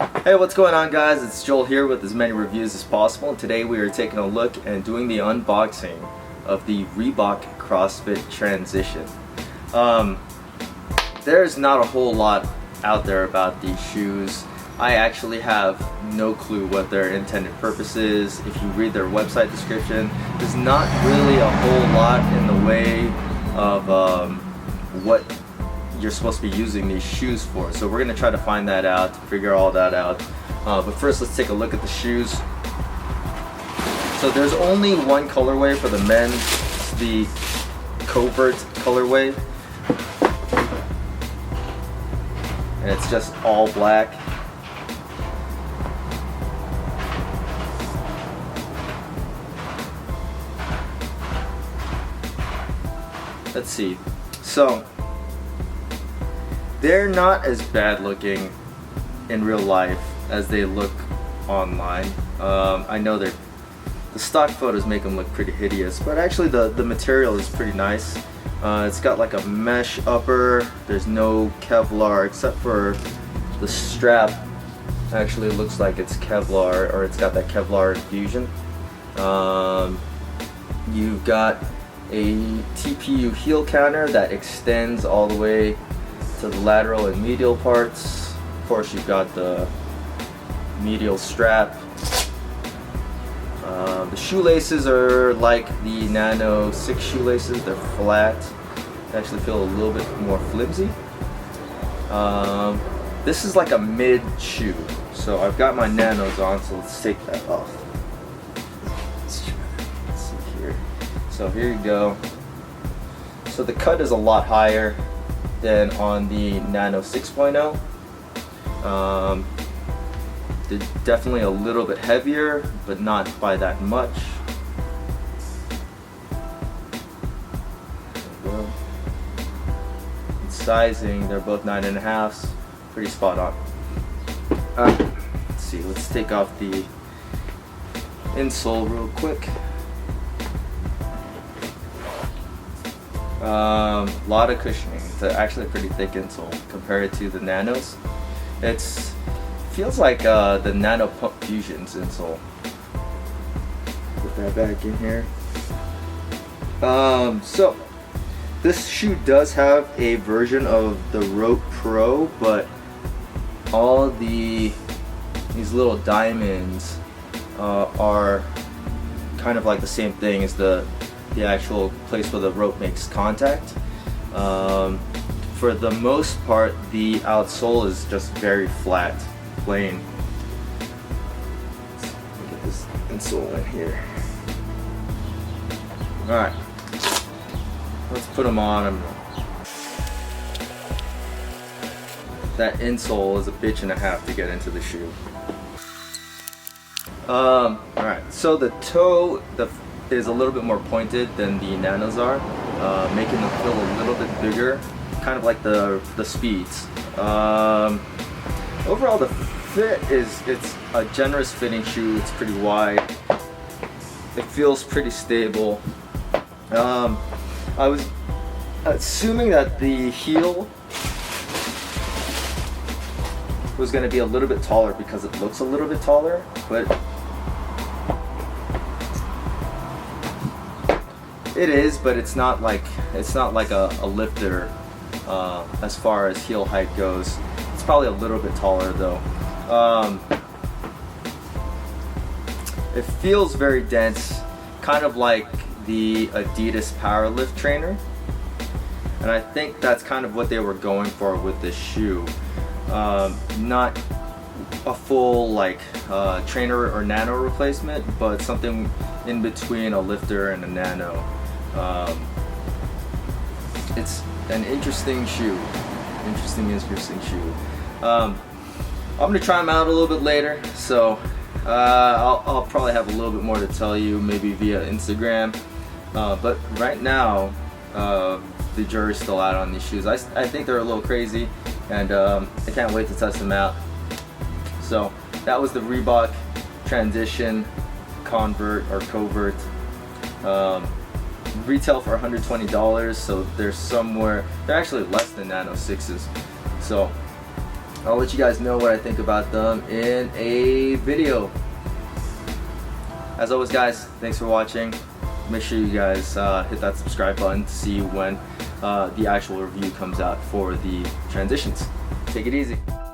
Hey, what's going on, guys? It's Joel here with as many reviews as possible, and today we are taking a look and doing the unboxing of the Reebok CrossFit Transition. There's not a whole lot out there about these shoes. I actually have no clue what their intended purpose is. If you read their website description, there's not really a whole lot in the way of what you're supposed to be using these shoes for. So we're going to try to find that out, figure all that out. But first, let's take a look at the shoes. So there's only one colorway for the men. It's the Covert colorway. And it's just all black. Let's see. So they're not as bad looking in real life as they look online. I know the stock photos make them look pretty hideous, but actually the material is pretty nice. It's got like a mesh upper. There's no Kevlar except for the strap. Actually looks like it's Kevlar, or it's got that Kevlar infusion. You've got a TPU heel counter that extends all the way to the lateral and medial parts. Of course, you've got the medial strap. The shoelaces are like the Nano 6 shoelaces. They're flat. They actually feel a little bit more flimsy. This is like a mid shoe. So I've got my Nanos on, so let's take that off. Let's see here. So here you go. So the cut is a lot higher than on the Nano 6.0. They're definitely a little bit heavier, but not by that much. There we go. In sizing, they're both 9.5s. Pretty spot on. Let's see, let's take off the insole real quick. Lot of cushioning. It's actually a pretty thick insole compared to the Nanos. It feels like the Nano Pump Fusion's insole. Put that back in here. So this shoe does have a version of the Rope Pro, but all these little diamonds are kind of like the same thing as the actual place where the rope makes contact. For the most part, the outsole is just very flat, plain. Let's get this insole in here. Alright, let's put them on. That insole is a bitch and a half to get into the shoe. Alright, so the toe is a little bit more pointed than the Nanos are, making them feel a little bit bigger, kind of like the Speeds. Overall, the fit it's a generous fitting shoe. It's pretty wide. It feels pretty stable. I was assuming that the heel was going to be a little bit taller because it looks a little bit taller, but it is, but it's not like a lifter as far as heel height goes. It's probably a little bit taller though. It feels very dense, kind of like the Adidas Powerlift trainer, and I think that's kind of what they were going for with this shoe. Not a full like trainer or Nano replacement, but something in between a lifter and a Nano. It's an interesting shoe. Interesting shoe. I'm gonna try them out a little bit later, so I'll probably have a little bit more to tell you, maybe via Instagram. But right now, the jury's still out on these shoes. I think they're a little crazy, and I can't wait to test them out. So that was the Reebok Transition Covert. Retail for $120, so they're actually less than Nano 6s. So I'll let you guys know what I think about them in a video. As always, guys, thanks for watching. Make sure you guys hit that subscribe button to see when the actual review comes out for the transitions. Take it easy.